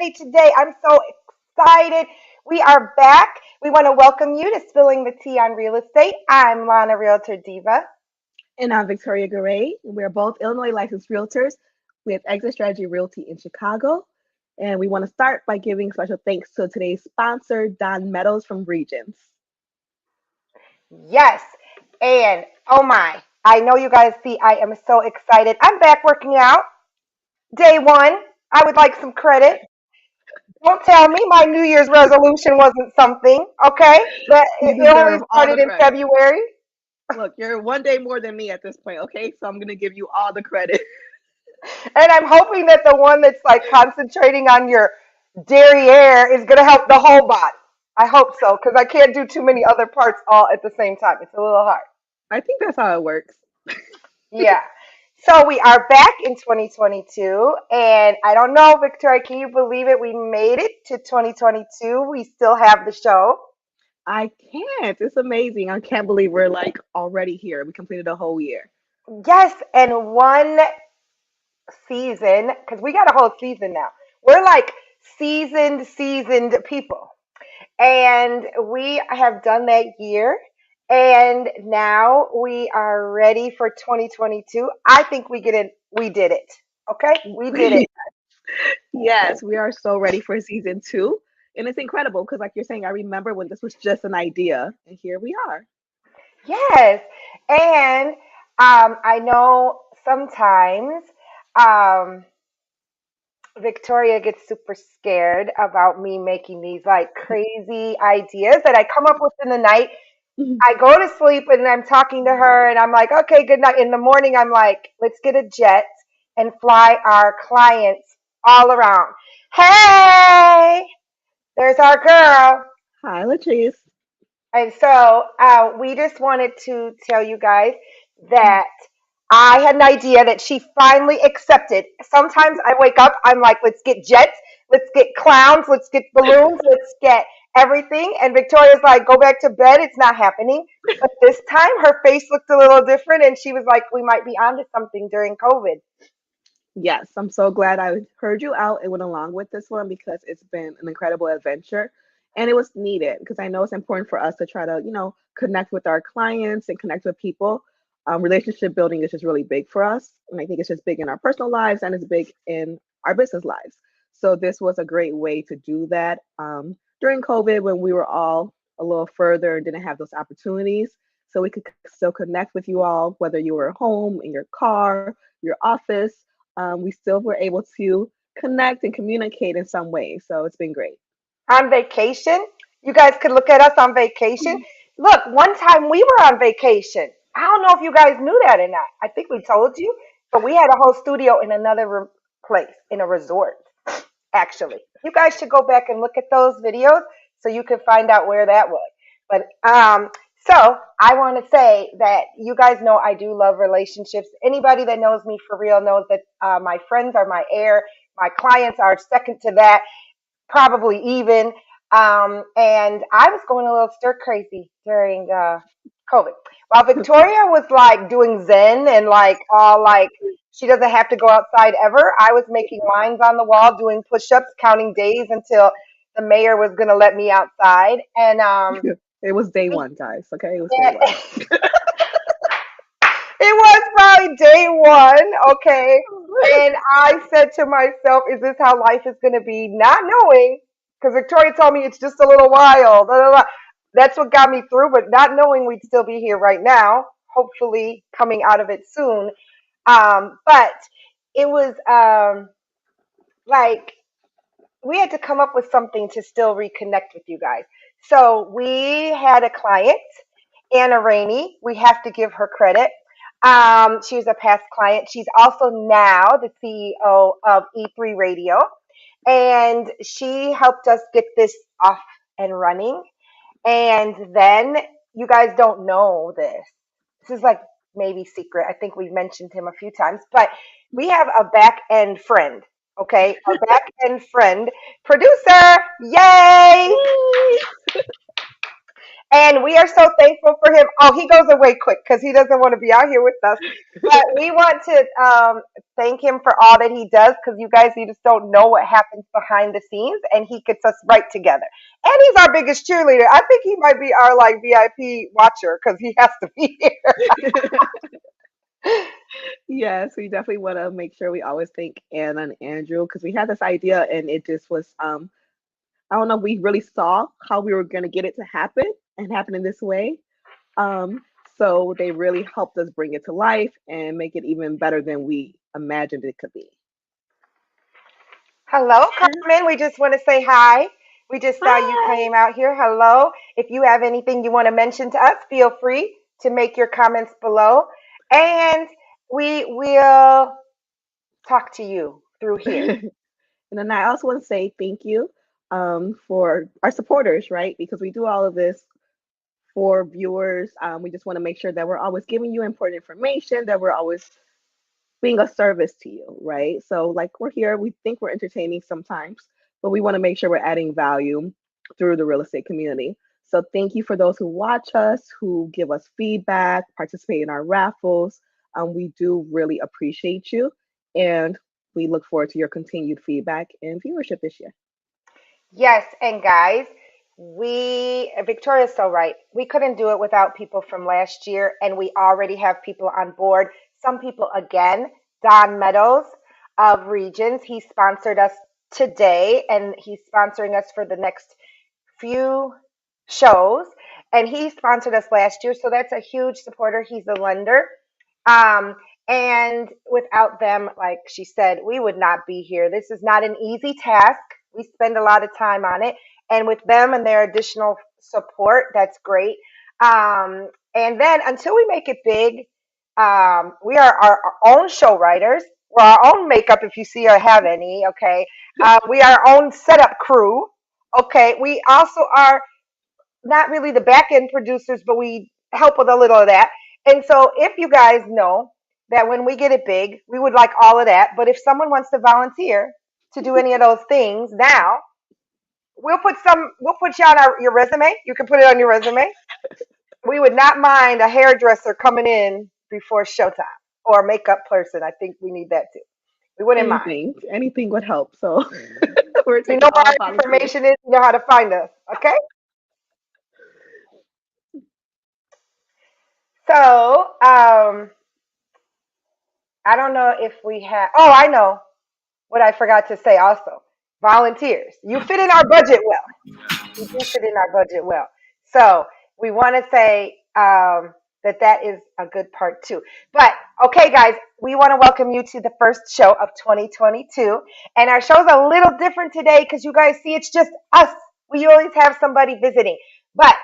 Wednesday today. I'm so excited. We are back. We want to welcome you to Spilling the Tea on Real Estate. I'm Lana Realtor Diva. And I'm Victoria Garay. We're both Illinois licensed realtors with Exit Strategy Realty in Chicago. And we want to start by giving special thanks to today's sponsor, Don Meadows from Regions. Yes. And oh my, I know you guys see I am so excited. I'm back working out. Day one. I would like some credit. Don't tell me my New Year's resolution wasn't something, okay? That You it only deserve all the started in credit. February. Look, you're one day more than me at this point, okay? So I'm going to give you all the credit. And I'm hoping that the one that's like concentrating on your derriere is going to help the whole body. I hope so because I can't do too many other parts all at the same time. It's a little hard. I think that's how it works. Yeah. So we are back in 2022, and I don't know, Victoria, can you believe it? We made it to 2022. We still have the show. I can't. It's amazing. I can't believe we're like already here. We completed a whole year. Yes, and one season, because we got a whole season now. We're like seasoned people. And we have done that year. And now we are ready for 2022. I think we did it. Okay? We did it. Yes, we are so ready for season two. And it's incredible because, like you're saying, I remember when this was just an idea, and here we are. Yes. And I know sometimes um, Victoria gets super scared about me making these like crazy ideas that I come up with in the night. I go to sleep and I'm talking to her and I'm like, okay, good night. In the morning, I'm like, let's get a jet and fly our clients all around. Hey, there's our girl. Hi, Latrice. And so we just wanted to tell you guys that I had an idea that she finally accepted. Sometimes I wake up, I'm like, let's get jets, let's get clowns, let's get balloons, let's get everything. And Victoria's like, go back to bed, it's not happening. But this time her face looked a little different and she was like, we might be onto something during COVID. Yes, I'm so glad I heard you out and went along with this one because it's been an incredible adventure and it was needed because I know it's important for us to try to, connect with our clients and connect with people. Relationship building is just really big for us. And I think it's just big in our personal lives and it's big in our business lives. So this was a great way to do that during COVID when we were all a little further and didn't have those opportunities. So we could still connect with you all, whether you were home, in your car, your office, we still were able to connect and communicate in some way. So it's been great. On vacation, you guys could look at us on vacation. Look, one time we were on vacation. I don't know if you guys knew that or not. I think we told you, but we had a whole studio in another place in a resort. Actually, you guys should go back and look at those videos so you can find out where that was. But so I want to say that you guys know I do love relationships. Anybody that knows me for real knows that my friends are my air. My clients are second to that, probably even. And I was going a little stir crazy during COVID. While Victoria was like doing Zen and like all like she doesn't have to go outside ever, I was making lines on the wall, doing push ups, counting days until the mayor was going to let me outside. And It was day one, guys. Okay, it was day one. it was probably day one, okay. And I said to myself, is this how life is going to be? Not knowing, because Victoria told me it's just a little while. Blah, blah, blah. That's what got me through, but not knowing we'd still be here right now, hopefully coming out of it soon. But it was like we had to come up with something to still reconnect with you guys. So we had a client, Anna Rainey. We have to give her credit. She was a past client. She's also now the CEO of E3 Radio, and she helped us get this off and running. And then you guys don't know this. This is like maybe secret. I think we've mentioned him a few times, but we have a back end friend. Okay, our back end friend, producer, yay! Yay! And we are so thankful for him. Oh, he goes away quick because he doesn't want to be out here with us. But we want to thank him for all that he does because you guys, you just don't know what happens behind the scenes, and he gets us right together. And he's our biggest cheerleader. I think he might be our like VIP watcher because he has to be here. Yes, we definitely want to make sure we always thank Anna and Andrew because we had this idea and it just was I don't know if we really saw how we were gonna get it to happen and happen in this way. Um, so they really helped us bring it to life and make it even better than we imagined it could be. Hello, Yeah. Carmen. We just want to say hi. We just saw you Hi. came out here. Hello. If you have anything you want to mention to us, feel free to make your comments below. And we will talk to you through here. And then I also want to say thank you for our supporters, right? Because we do all of this for viewers. We just want to make sure that we're always giving you important information, that we're always being a service to you, right? So, like, we're here, we think we're entertaining sometimes, but we want to make sure we're adding value through the real estate community. So, thank you for those who watch us, who give us feedback, participate in our raffles. We do really appreciate you, and we look forward to your continued feedback and viewership this year. Yes, and guys, Victoria's so right. We couldn't do it without people from last year, and we already have people on board. Some people again, Don Meadows of Regions, he sponsored us today, and he's sponsoring us for the next few shows. And he sponsored us last year, so that's a huge supporter. He's a lender. Um, and without them, like she said, we would not be here. This is not an easy task. We spend a lot of time on it. And with them and their additional support, that's great. And then until we make it big, we are our own show writers. We're our own makeup if you see or have any, okay? We are our own setup crew, okay? We also are not really the back end producers, but we help with a little of that. And so, if you guys know that when we get it big, we would like all of that. But if someone wants to volunteer to do any of those things now, we'll put you on your resume. You can put it on your resume. We would not mind a hairdresser coming in before showtime or a makeup person. I think we need that too. We wouldn't mind. Anything would help. So, we're You know taking where all our volunteers. information is. You know how to find us. Okay. So, I don't know if we have. Oh, I know what I forgot to say also. Volunteers. You fit in our budget well. You do fit in our budget well. So we want to say that that is a good part too. But okay, guys, we want to welcome you to the first show of 2022. And our show's a little different today because you guys see it's just us. We always have somebody visiting. But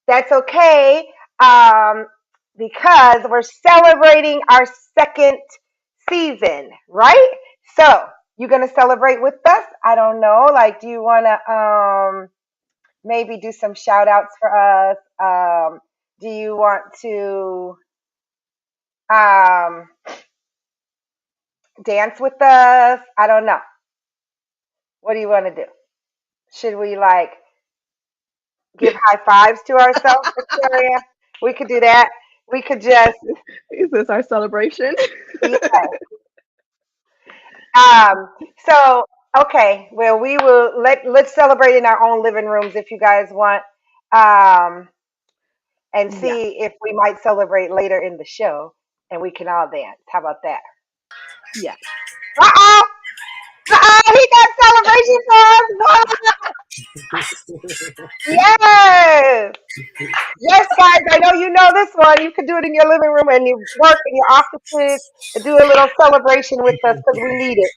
that's okay um, because we're celebrating our second season, right? So, you gonna celebrate with us? I don't know. Like, do you wanna maybe do some shout outs for us? Do you want to um, dance with us? I don't know. What do you want to do? Should we like give high fives to ourselves, Victoria? We could do that. We could just Is this our celebration? yeah. Um, so okay, well we will let's celebrate in our own living rooms if you guys want. Um, and Yeah. see if we might celebrate later in the show and we can all dance. How about that? Yeah. Uh-oh! Uh-oh! He got celebration for us! Yes! Yes, guys, I know you know this one. You can do it in your living room and you work in your offices and do a little celebration with us because we need it.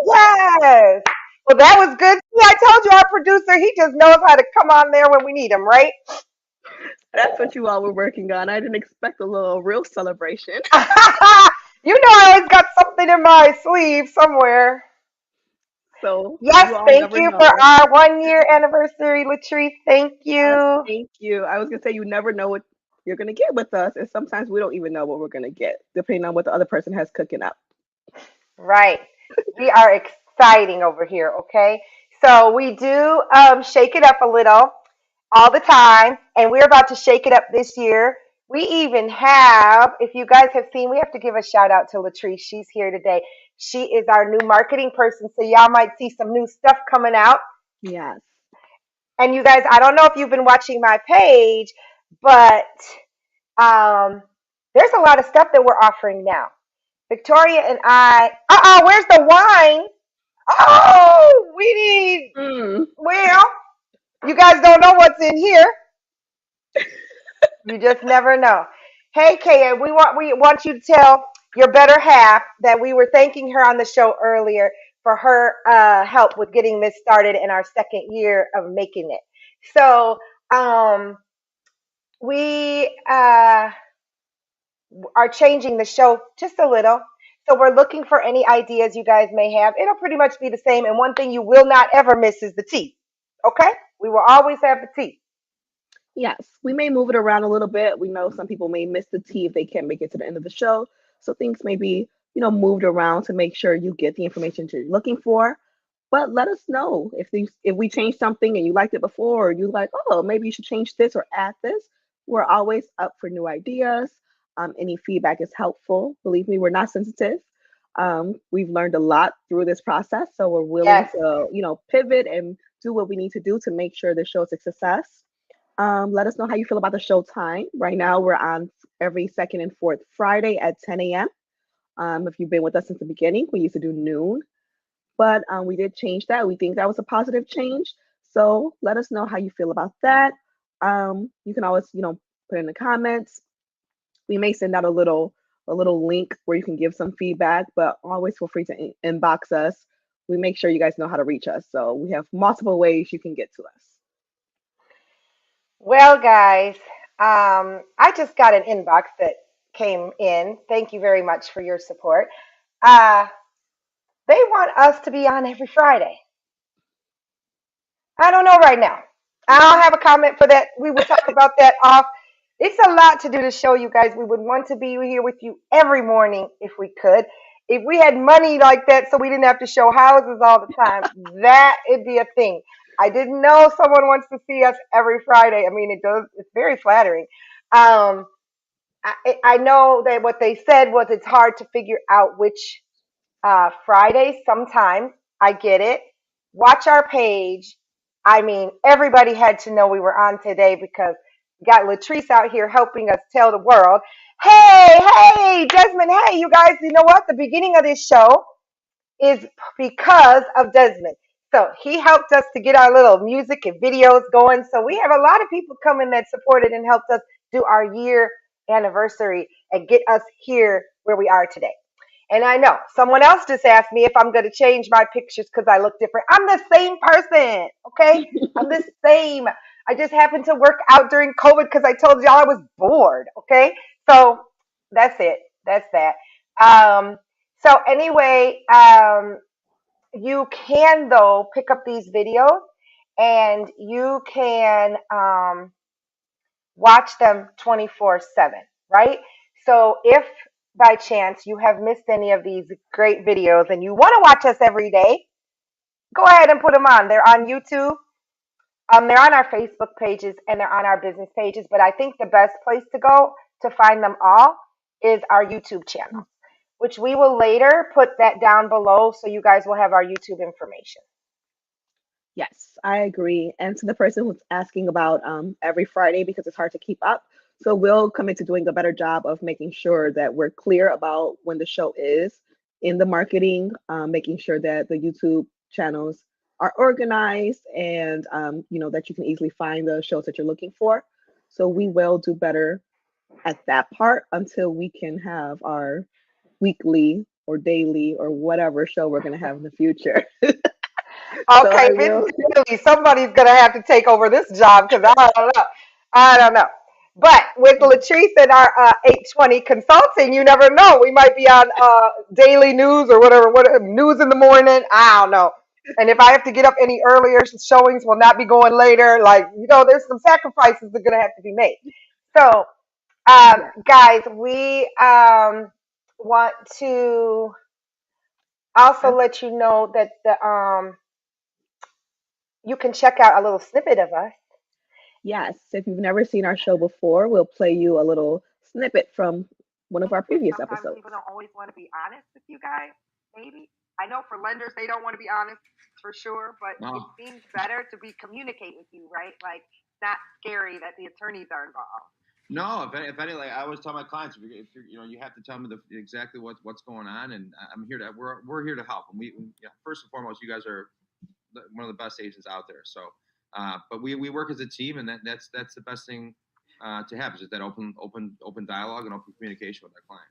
Yes! Well, that was good. See, I told you our producer, he just knows how to come on there when we need him, right? That's what you all were working on. I didn't expect a little real celebration. You know I always got something in my sleeve somewhere. So Yes, you all thank never you for know. our 1 year anniversary, Latrice. Thank Yes, you. thank you. I was gonna say you never know what you're gonna get with us, and sometimes we don't even know what we're gonna get, depending on what the other person has cooking up. Right. We are exciting over here, okay? So we do shake it up a little. all the time, and we're about to shake it up this year. We even have, if you guys have seen, we have to give a shout out to Latrice. She's here today. She is our new marketing person, so y'all might see some new stuff coming out. Yes. And you guys, I don't know if you've been watching my page, but um, there's a lot of stuff that we're offering now. Victoria and I, where's the wine? Oh, we need, Mm. well, you guys don't know what's in here. You just never know. Hey, Kaya, we want you to tell your better half that we were thanking her on the show earlier for her help with getting this started in our second year of making it. So um, we are changing the show just a little. So we're looking for any ideas you guys may have. It'll pretty much be the same. And one thing you will not ever miss is the tea. Okay? We will always have the tea. Yes, we may move it around a little bit. We know some people may miss the tea if they can't make it to the end of the show. So things may be, moved around to make sure you get the information you're looking for. But let us know if we changed something and you liked it before, or you like, oh, maybe you should change this or add this. We're always up for new ideas. Any feedback is helpful. Believe me, we're not sensitive. We've learned a lot through this process, so we're willing Yes. to, pivot and do what we need to do to make sure the show is a success. Let us know how you feel about the show time. Right now, we're on every second and fourth Friday at 10 a.m. If you've been with us since the beginning, we used to do noon, but we did change that. We think that was a positive change. So let us know how you feel about that. You can always, put in the comments. We may send out a little link where you can give some feedback, but always feel free to inbox us. We make sure you guys know how to reach us. So we have multiple ways you can get to us. Well, guys, I just got an inbox that came in. Thank you very much for your support. Uh, they want us to be on every Friday. I don't know right now. I'll have a comment for that. We will talk about that off. It's a lot to do to show you guys. We would want to be here with you every morning if we could. If we had money like that so we didn't have to show houses all the time, that would be a thing. I didn't know someone wants to see us every Friday. I mean, it does. It's very flattering. Um, I know that what they said was it's hard to figure out which Fridays sometimes. I get it. Watch our page. I mean, everybody had to know we were on today because we got Latrice out here helping us tell the world, hey, hey, Desmond, hey, you guys, you know what? The beginning of this show is because of Desmond. So he helped us to get our little music and videos going. So we have a lot of people coming that supported and helped us do our year anniversary and get us here where we are today. And I know someone else just asked me if I'm going to change my pictures because I look different. I'm the same person, okay? I'm the same. I just happened to work out during COVID because I told y'all I was bored, okay? So that's it. That's that. Um, so anyway, you can though pick up these videos and you can watch them 24/7, right? So if by chance you have missed any of these great videos and you want to watch us every day, go ahead and put them on. They're on YouTube, they're on our Facebook pages, and they're on our business pages. But I think the best place to go to find them all is our YouTube channel, which we will later put that down below so you guys will have our YouTube information. Yes, I agree. And to the person who's asking about every Friday because it's hard to keep up, so we'll commit to doing a better job of making sure that we're clear about when the show is in the marketing, making sure that the YouTube channels are organized and that you can easily find the shows that you're looking for. So we will do better at that part until we can have our weekly or daily or whatever show we're going to have in the future. So Okay, I if will. it's daily, somebody's gonna have to take over this job because I don't know. I don't know. But with Latrice and our 820 consulting, you never know. We might be on daily news or whatever, news in the morning. I don't know. And if I have to get up any earlier, showings will not be going later. Like, there's some sacrifices that are going to have to be made. So, Yeah. guys, we want to also let you know that you can check out a little snippet of us Yes, if you've never seen our show before, we'll play you a little snippet from one of our If previous sometimes people episodes. don't always want to be honest with you guys, maybe. I know for lenders, they don't want to be honest for sure, but it No, seems better to be communicate with you, right? Like, not scary that the attorneys are involved. no. If any, like I always tell my clients, if you're, you have to tell me exactly what's going on, and I'm here to we're here to help. And first and foremost, you guys are one of the best agents out there. So, but we work as a team, and that's the best thing to have is just that open dialogue and open communication with our client.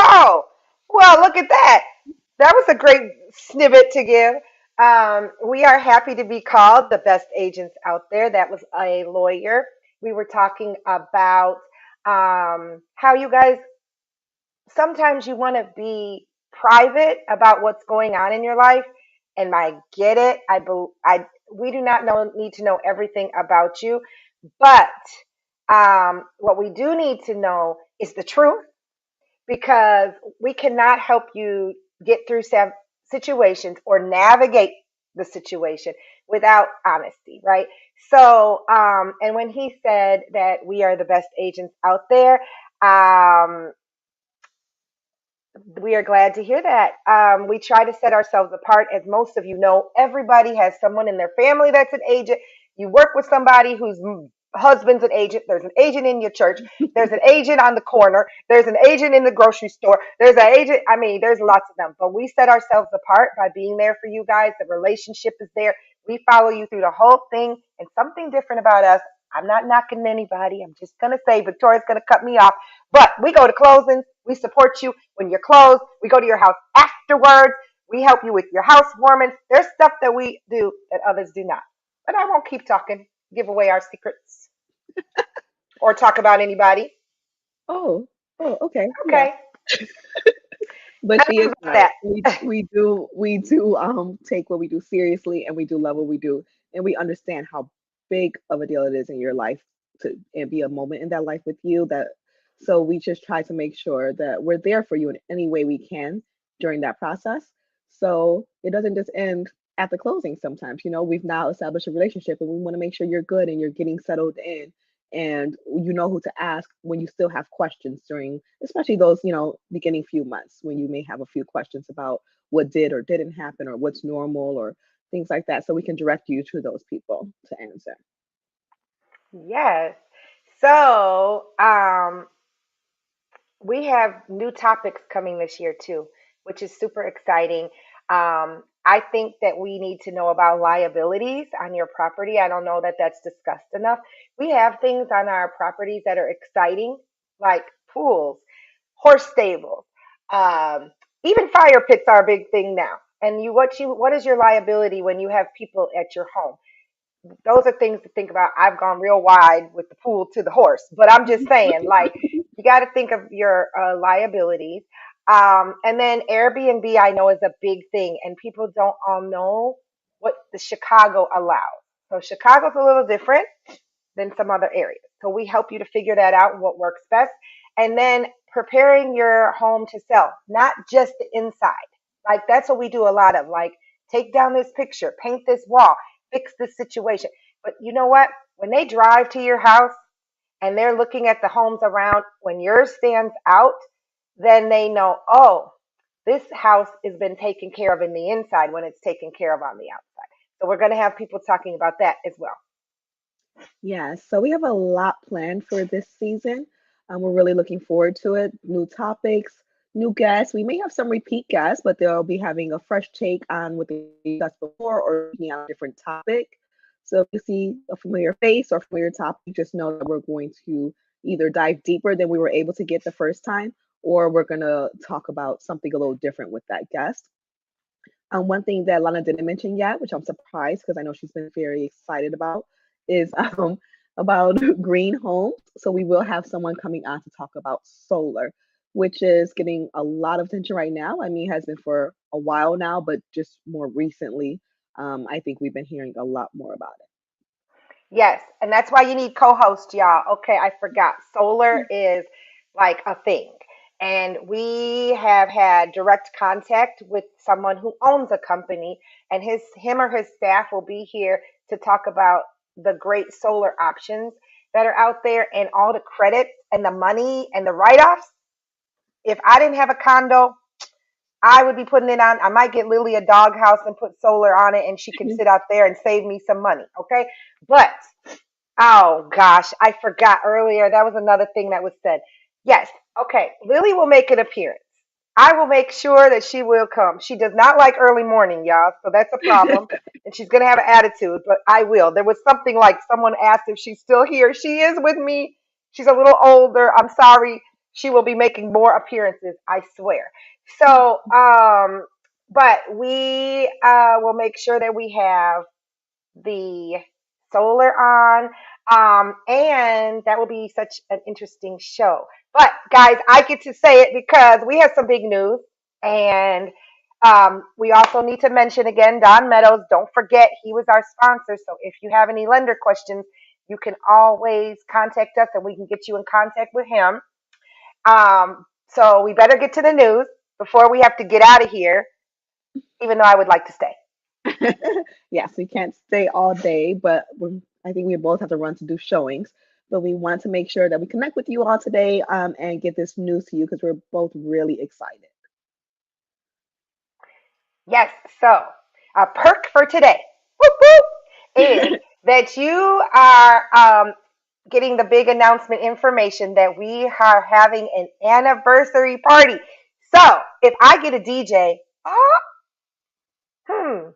Oh, well, look at that. That was a great snippet to give. We are happy to be called the best agents out there. That was a lawyer. We were talking about how you guys sometimes you want to be private about what's going on in your life, and I get it. We do not need to know everything about you, but what we do need to know is the truth because we cannot help you get through situations or navigate the situation without honesty, right? So, and when he said that we are the best agents out there, um, we are glad to hear that. We try to set ourselves apart. As most of you know, everybody has someone in their family that's an agent. You work with somebody whose husband's an agent. There's an agent in your church. There's an agent on the corner. There's an agent in the grocery store. There's an agent. I mean, there's lots of them. But we set ourselves apart by being there for you guys. The relationship is there. We follow you through the whole thing. And something different about us, I'm not knocking anybody. I'm just going to say Victoria's going to cut me off. But we go to closings. We support you when you're closed. We go to your house afterwards. We help you with your housewarming. There's stuff that we do that others do not. But I won't keep talking, give away our secrets, or talk about anybody. Oh, oh, okay, yeah. Okay. But she Enough is about right. that. We do take what we do seriously, and we do love what we do, and we understand how big of a deal it is in your life to and be a moment in that life with you. That so we just try to make sure that we're there for you in any way we can during that process. So it doesn't just end at the closing. Sometimes, we've now established a relationship, and we want to make sure you're good and you're getting settled in and you know who to ask when you still have questions during especially those beginning few months when you may have a few questions about what did or didn't happen or what's normal or things like that so we can direct you to those people to answer. Yes. So, we have new topics coming this year too, which is super exciting. I think that we need to know about liabilities on your property. I don't know that that's discussed enough. We have things on our properties that are exciting, like pools, horse stables, um, even fire pits are a big thing now. And what is your liability when you have people at your home? Those are things to think about. I've gone real wide with the pool to the horse, but I'm just saying, like, you got to think of your liabilities. And then Airbnb, I know, is a big thing, and people don't all know what the Chicago allows. So Chicago's a little different than some other areas. So we help you to figure that out and what works best. And then preparing your home to sell, not just the inside. Like that's what we do a lot of. Like take down this picture, paint this wall, fix this situation. But you know what? When they drive to your house and they're looking at the homes around, when yours stands out, then they know, oh, this house has been taken care of in the inside when it's taken care of on the outside. So we're going to have people talking about that as well. Yeah, so we have a lot planned for this season. We're really looking forward to it. New topics, new guests. We may have some repeat guests, but they'll be having a fresh take on what they discussed before or speaking on a different topic. So if you see a familiar face or familiar topic, just know that we're going to either dive deeper than we were able to get the first time, or we're going to talk about something a little different with that guest. One thing that Lana didn't mention yet, which I'm surprised because I know she's been very excited about, is about green homes. So we will have someone coming on to talk about solar, which is getting a lot of attention right now. I mean, it has been for a while now, but just more recently, I think we've been hearing a lot more about Yes, and that's why you need co-hosts, y'all. Okay, I forgot. Solar it. is like a thing. And we have had direct contact with someone who owns a company, and him or his staff will be here to talk about the great solar options that are out there and all the credits and the money and the write-offs. If I didn't have a condo, I would be putting it on. I might get Lily a doghouse and put solar on it, and she can sit out there and save me some money. Okay. But, oh gosh, I forgot earlier. That was another thing that was said. Yes. Okay. Lily will make an appearance. I will make sure that she will come. She does not like early morning, y'all. So that's a problem. And she's going to have an attitude, but I will. There was something like someone asked if she's still here. She is with me. She's a little older. I'm sorry. She will be making more appearances, I swear. So, but we will make sure that we have the solar on. And that will be such an interesting show. But guys, I get to say it because we have some big news. And we also need to mention again Don Meadows. Don't forget, he was our sponsor. So if you have any lender questions, you can always contact us and we can get you in contact with him. So we better get to the news before we have to get out of here, even though I would like to stay. Yes, we can't stay all day, but I think we both have to run to do showings. But we want to make sure that we connect with you all today, and get this news to you because we're both really excited. Yes. So a perk for today, whoop, whoop, is that you are getting the big announcement information that we are having an anniversary party. So if I get a DJ, oh, hmm,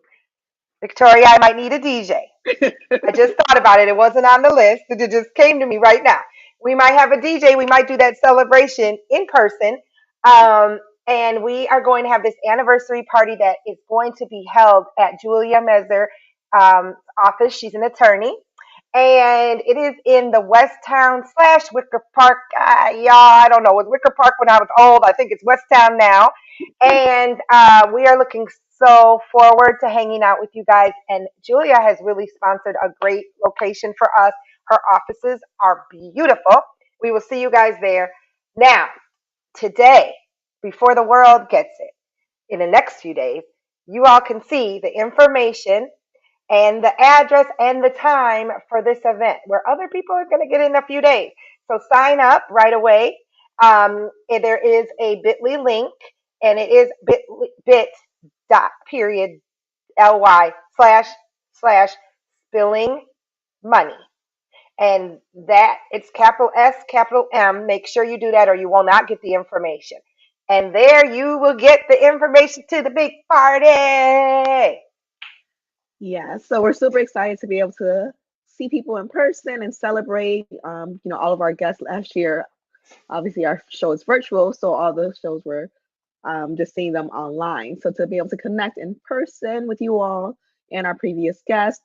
Victoria, I might need a DJ. I just thought about it. It wasn't on the list. It just came to me right now. We might have a DJ. We might do that celebration in person. Um, and we are going to have this anniversary party that is going to be held at Julia Mezer office. She's an attorney. And it is in the Westtown slash Wicker Park. Y'all, I don't know. It was Wicker Park when I was old. I think it's Westtown now. And we are looking so forward to hanging out with you guys. And Julia has really sponsored a great location for us. Her offices are beautiful. We will see you guys there. Now, today, before the world gets it, in the next few days, you all can see the information and the address and the time for this event where other people are going to get in a few days. So sign up right away. There is a bit.ly link, and it is bit dot period ly slash spilling money. And that it's capital S, capital M. Make sure you do that or you will not get the information. And there you will get the information to the big party. Yeah, so we're super excited to be able to see people in person and celebrate. All of our guests last year. Obviously, our show is virtual, so all the shows were just seeing them online. So to be able to connect in person with you all and our previous guests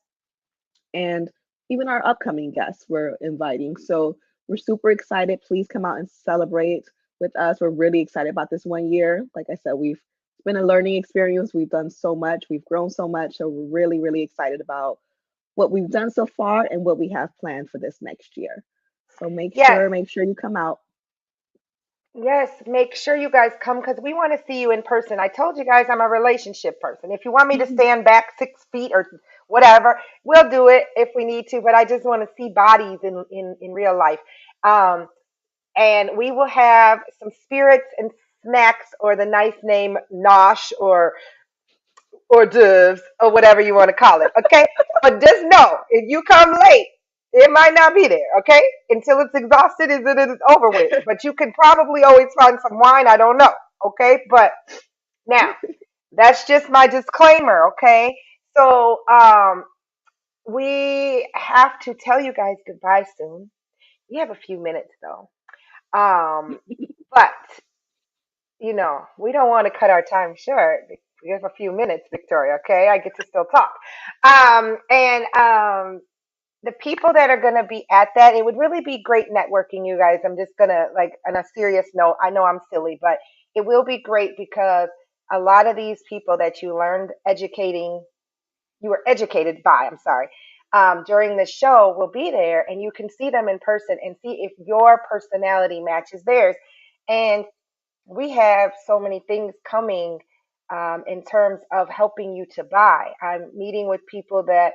and even our upcoming guests we're inviting. So we're super excited. Please come out and celebrate with us. We're really excited about this 1 year. Like I said, it's been a learning experience. We've done so much. We've grown so much. So we're really, really excited about what we've done so far and what we have planned for this next year. So Yes. make sure you come out. Yes, make sure you guys come because we want to see you in person. I told you guys I'm a relationship person. If you want me to stand back 6 feet or whatever, we'll do it if we need to. But I just want to see bodies in real life. Um, and we will have some spirits and snacks, or the nice name nosh or hors d'oeuvres or whatever you want to call it. Okay, but just know if you come late, it might not be there. Okay, until it's exhausted, is it is over with. But you can probably always find some wine. I don't know. Okay, but now that's just my disclaimer. Okay, so we have to tell you guys goodbye soon. We have a few minutes though. But we don't want to cut our time short. We have a few minutes, Victoria. Okay, I get to still talk. And the people that are going to be at that, it would really be great networking, you guys. I'm just gonna like on a serious note. I know I'm silly, but it will be great because a lot of these people that you were educated by. I'm sorry. During the show will be there, and you can see them in person and see if your personality matches theirs. And we have so many things coming in terms of helping you to buy. I'm meeting with people that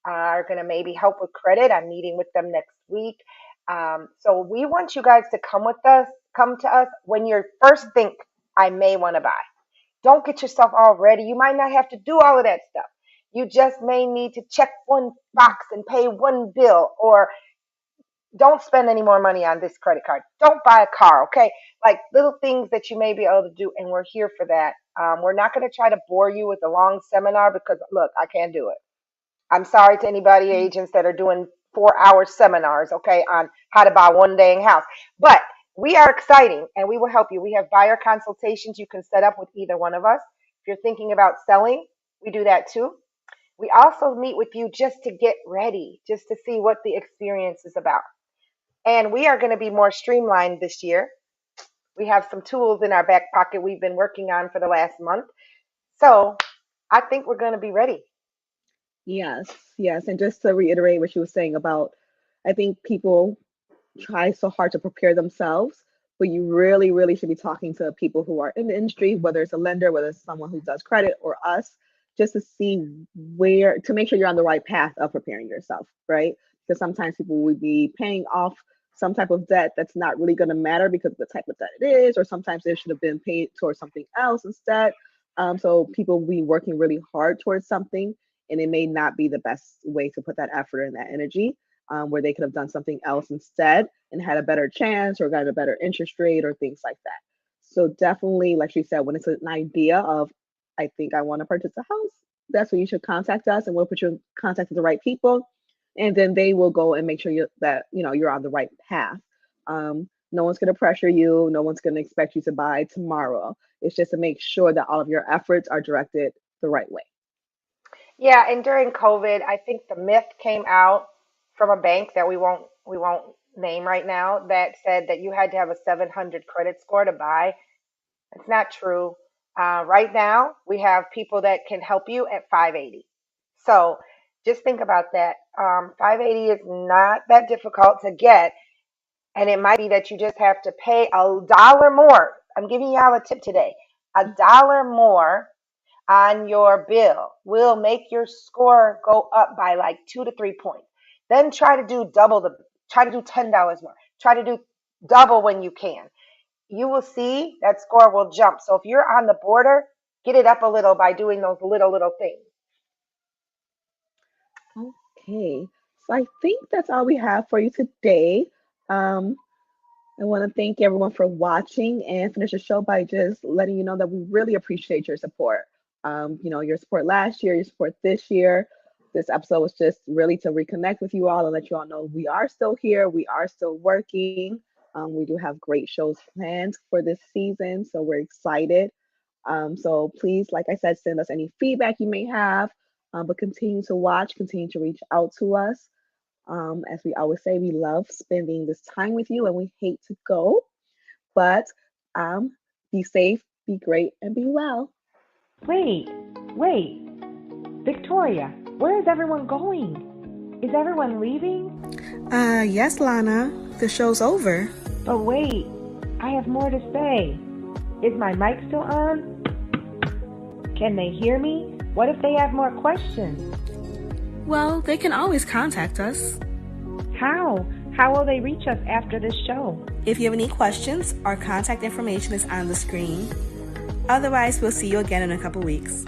are going to maybe help with credit. I'm meeting with them next week. So we want you guys to come to us when you first think, I may want to buy. Don't get yourself all ready. You might not have to do all of that stuff. You just may need to check one box and pay one bill, or don't spend any more money on this credit card. Don't buy a car, okay? Like little things that you may be able to do, and we're here for that. We're not going to try to bore you with a long seminar because, look, I can't do it. I'm sorry to anybody, agents that are doing 4-hour seminars, okay, on how to buy one dang house. But we are exciting and we will help you. We have buyer consultations you can set up with either one of us. If you're thinking about selling, we do that too. We also meet with you just to get ready, just to see what the experience is about. And we are going to be more streamlined this year. We have some tools in our back pocket we've been working on for the last month. So I think we're going to be ready. Yes, yes. And just to reiterate what you were saying about, I think people try so hard to prepare themselves, but you really, really should be talking to people who are in the industry, whether it's a lender, whether it's someone who does credit or us, just to see where to make sure you're on the right path of preparing yourself, right? Because sometimes people will be paying off some type of debt that's not really going to matter because of the type of debt it is, or sometimes it should have been paid towards something else instead. So people will be working really hard towards something, and it may not be the best way to put that effort and that energy, where they could have done something else instead and had a better chance or got a better interest rate or things like that. So definitely, like she said, when it's an idea of, I think I want to purchase a house, that's when you should contact us, and we'll put you in contact with the right people, and then they will go and make sure that you're on the right path. No one's going to pressure you. No one's going to expect you to buy tomorrow. It's just to make sure that all of your efforts are directed the right way. Yeah, and during COVID, I think the myth came out from a bank that we won't name right now that said that you had to have a 700 credit score to buy. It's not true. Right now, we have people that can help you at 580. So just think about that. 580 is not that difficult to get, and it might be that you just have to pay $1 more. I'm giving y'all a tip today. $1 more on your bill will make your score go up by like 2 to 3 points. Then try to do $10 more. Try to do double when you can. You will see that score will jump. So if you're on the border, get it up a little by doing those little things. Okay, so I think that's all we have for you today. Um, I want to thank everyone for watching and finish the show by just letting you know that we really appreciate your support. Your support last year, your support this year. This episode was just really to reconnect with you all and let you all know we are still here, we are still working. We do have great shows planned for this season, so we're excited. So please, like I said, send us any feedback you may have, but continue to watch, continue to reach out to us. As we always say, we love spending this time with you and we hate to go, but be safe, be great, and be well. Wait, Victoria, where is everyone going? Is everyone leaving? Yes, Lana. The show's over. But wait, I have more to say. Is my mic still on? Can they hear me? What if they have more questions? Well, they can always contact us. How? How will they reach us after this show? If you have any questions, our contact information is on the screen. Otherwise, we'll see you again in a couple weeks.